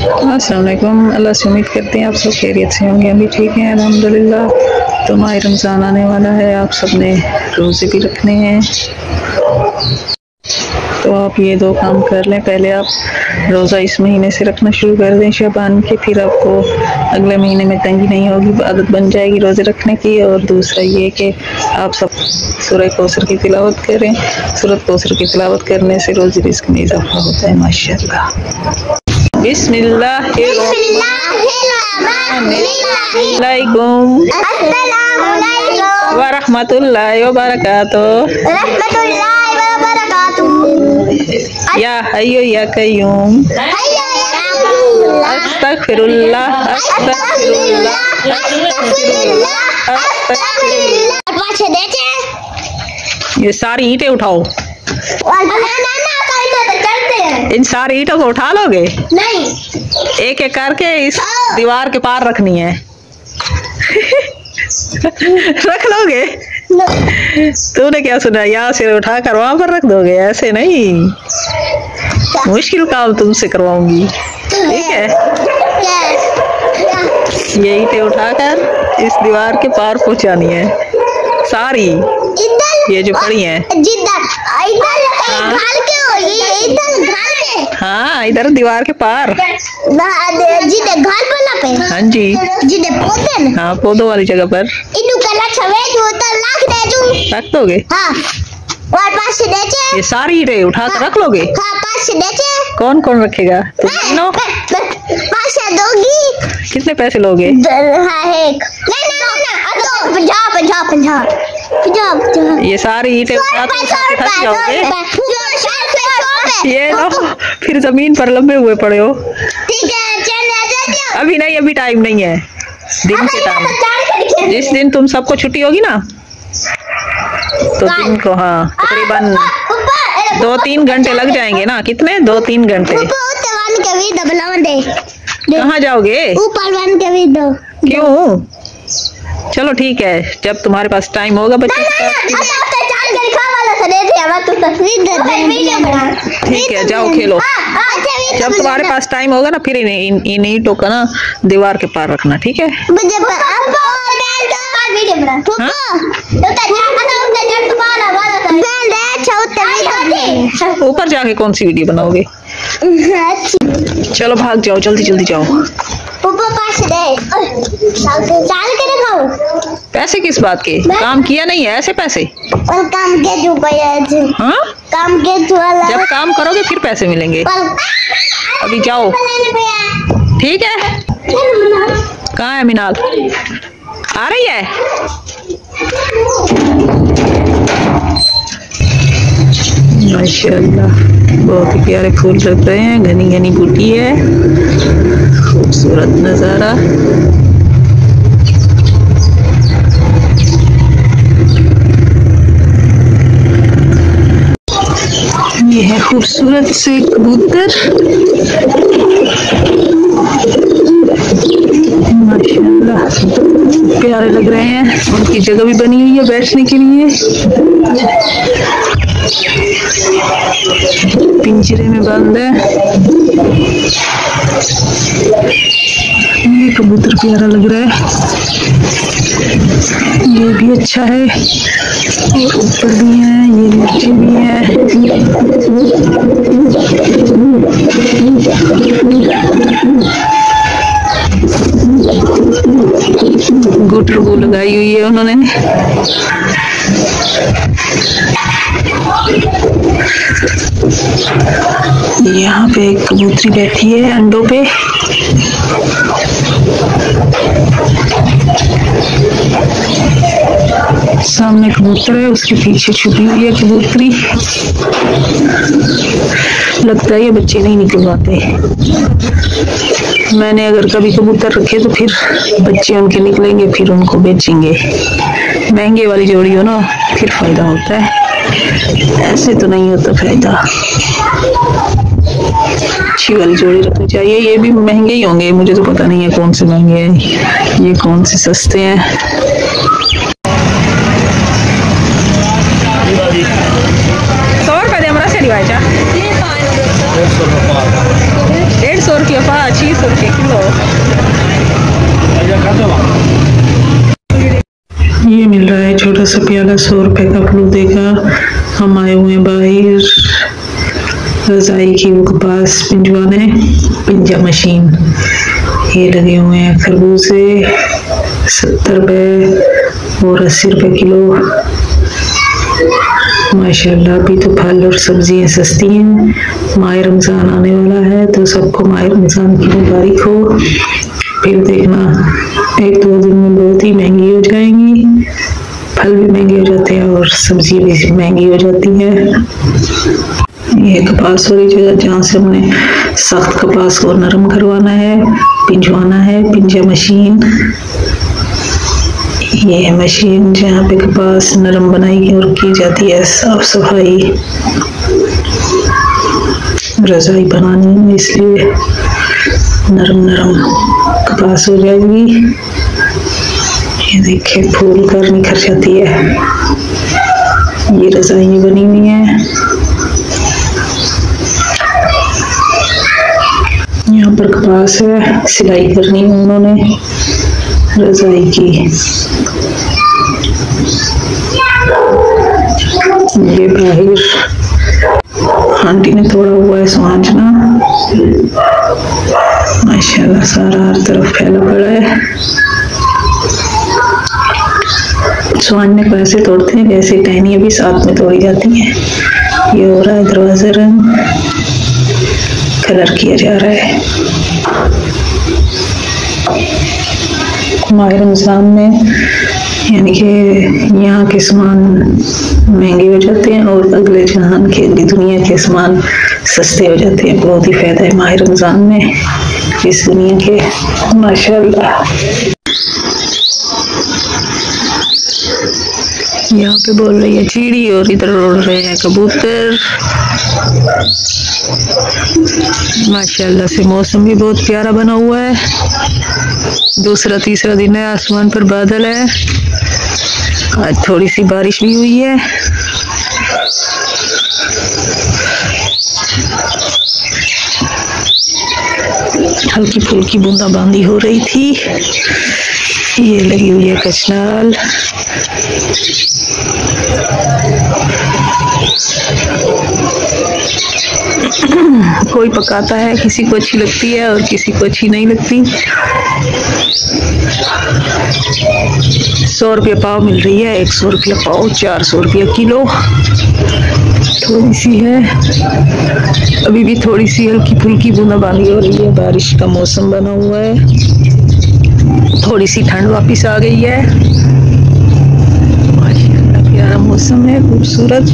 अस्सलाम वालेकुम। अल्लाह से उम्मीद करते हैं आप सब खैरियत से होंगे। हम भी ठीक हैं अल्हम्दुलिल्लाह। तो माह रमज़ान आने वाला है, आप सब ने रोज़े भी रखने हैं, तो आप ये दो काम कर लें। पहले आप रोज़ा इस महीने से रखना शुरू कर दें शाबान के, फिर आपको अगले महीने में तंगी नहीं होगी, आदत बन जाएगी रोज़े रखने की। और दूसरा ये कि आप सब सूरह कौसर की तिलावत करें। सूरह कौसर की तिलावत करने से रोज़ी रिज़्क में इजाफा होता है माशाअल्लाह। बिस्मिल्लाहिर्रहमानिर्रहीम व रहमतुल्लाहि व बरकातुहू। या हय्यु या कय्यूम अस्तगफिरुल्लाह अस्तगफिरुल्लाह अस्तगफिरुल्लाह। ये सारी ईंटें उठाओ। इन सारी ईंटों को उठा लोगे? नहीं, एक एक करके इस दीवार के पार रखनी है। रख लोगे? तूने क्या सुना, यहाँ से उठा कर वहां पर रख दोगे? ऐसे नहीं, मुश्किल काम तुमसे करवाऊंगी, ठीक है? ये ईंटें उठाकर इस दीवार के पार पहुंचानी है सारी, ये जो पड़ी है। हाँ, इधर दीवार के पार। हाँ जी, हाँ, पौधों वाली जगह पर रख दोगे? हाँ। ये सारी ईंटें उठा कर रख लोगे? कौन कौन रखेगा? तुम तीनों? कितने पैसे लोगे? ये सारी ईंटें उठा कर थक जाओगे। ये लो, फिर जमीन पर लंबे हुए पड़े हो। अभी नहीं, अभी टाइम नहीं है, दिन के टाइम। जिस दिन तुम सबको छुट्टी होगी ना, तो दिन को हाँ तकरीबन 2-3 घंटे लग जाएंगे ना। कितने? 2-3 घंटे। कहाँ जाओगे? क्यों? चलो ठीक है, जब तुम्हारे पास टाइम होगा बच्चे। ठीक है, जाओ खेलो। जब तुम्हारे पास टाइम होगा ना, फिर इन ईंटों का ना दीवार के पार रखना, ठीक है? ऊपर जाके कौन सी वीडियो बनाओगे? चलो भाग जाओ, जल्दी जल्दी जाओ। पैसे किस बात के? काम किया नहीं है ऐसे पैसे? और काम के जो हाँ? काम के जब काम करोगे फिर पैसे मिलेंगे। अभी जाओ, ठीक है? कहाँ है मिनाल? आ रही है? माशाअल्लाह, बहुत ही प्यारे फूल लग रहे हैं। घनी घनी बूटी है, खूबसूरत नज़ारा। ये है खूबसूरत से कबूतर, माशाअल्लाह प्यारे लग रहे हैं। उनकी जगह भी बनी हुई है बैठने के लिए, पिंजरे में बंद है। ये कबूतर प्यारा लग रहा है, ये भी अच्छा है। और ऊपर भी है, ये नीचे भी है। गुटर को लगाई हुई है उन्होंने। यहाँ पे एक कबूतरी बैठी है अंडों पे। सामने कबूतर है, उसके पीछे छुपी हुई है कबूतरी। लगता है ये बच्चे नहीं निकल पाते। मैंने अगर कभी कबूतर रखे तो फिर बच्चे उनके निकलेंगे, फिर उनको बेचेंगे। महंगे वाली जोड़ी हो ना, फिर फायदा होता है, ऐसे तो नहीं होता फायदा। अच्छी वाली जोड़ी रखनी चाहिए। ये भी महंगे ही होंगे, मुझे तो पता नहीं है कौन से महंगे हैं, ये कौन से सस्ते हैं। 100 रुपये दे हमरा से रिवाजा 150 रुपये 150 रुपये 500 सा प्याला 100 रुपए का फ्लूदे का। हम आए हुए हैं बाहर रजाई की वो कपास पिंजवाने, पिंजा मशीन। ये लगे हुए हैं खरबूजे 70 रुपए और 80 रुपए किलो। माशाल्लाह अभी तो फल और सब्जियां सस्ती हैं। माह रमज़ान आने वाला है तो सबको माह रमज़ान की मुबारक हो। फिर देखना 1-2 दिन में बहुत ही महंगी हो जाएंगी, फल भी महंगे हो जाते हैं और सब्जी भी महंगी हो जाती है। ये कपास वाली जगह जहाँ से हमने सख्त कपास को नरम करवाना है, पिंजवाना है, पिंजा मशीन। ये है मशीन जहाँ पे कपास नरम बनाई और की जाती है साफ सफाई। रजाई बनानी है इसलिए नरम नरम कपास हो जाएगी। ये देखिए फूल कर निखर जाती है। ये रजाई बनी हुई है। यहाँ पर कपास है, सिलाई करनी है उन्होंने रजाई की। ये बाहर आंटी ने तोड़ा हुआ है सुहांजना। माशाल्लाह सारा हर तरफ फैला पड़ा है। सुहांजने को ऐसे तोड़ते हैं जैसे टहनियाँ भी साथ में तोड़ी जाती हैं। ये हो रहा है दरवाजा रंग, कलर किया जा रहा है। माह रमज़ान में यानी कि यहाँ के सामान महंगे हो जाते हैं और अगले जहान के दुनिया के सामान सस्ते हो जाते हैं। बहुत ही फायदा है माह रमज़ान में इस दुनिया के। माशाल्लाह यहाँ पे बोल रही है चिड़ी और इधर उड़ रहे हैं कबूतर। माशाल्लाह से मौसम भी बहुत प्यारा बना हुआ है। दूसरा तीसरा दिन है, आसमान पर बादल है। आज थोड़ी सी बारिश भी हुई है। हल्की फुल्की बूंदाबांदी हो रही थी। ये लगी हुई है कचनाल। कोई पकाता है, किसी को अच्छी लगती है और किसी को अच्छी नहीं लगती। 100 रुपये पाव मिल रही है, 100 रुपये पाव, 400 रुपये किलो। थोड़ी सी है, अभी भी थोड़ी सी हल्की फुल्की बूंदाबांदी हो रही है। बारिश का मौसम बना हुआ है। थोड़ी सी ठंड वापस आ गई है। माशाल्लाह प्यारा मौसम है, खूबसूरत।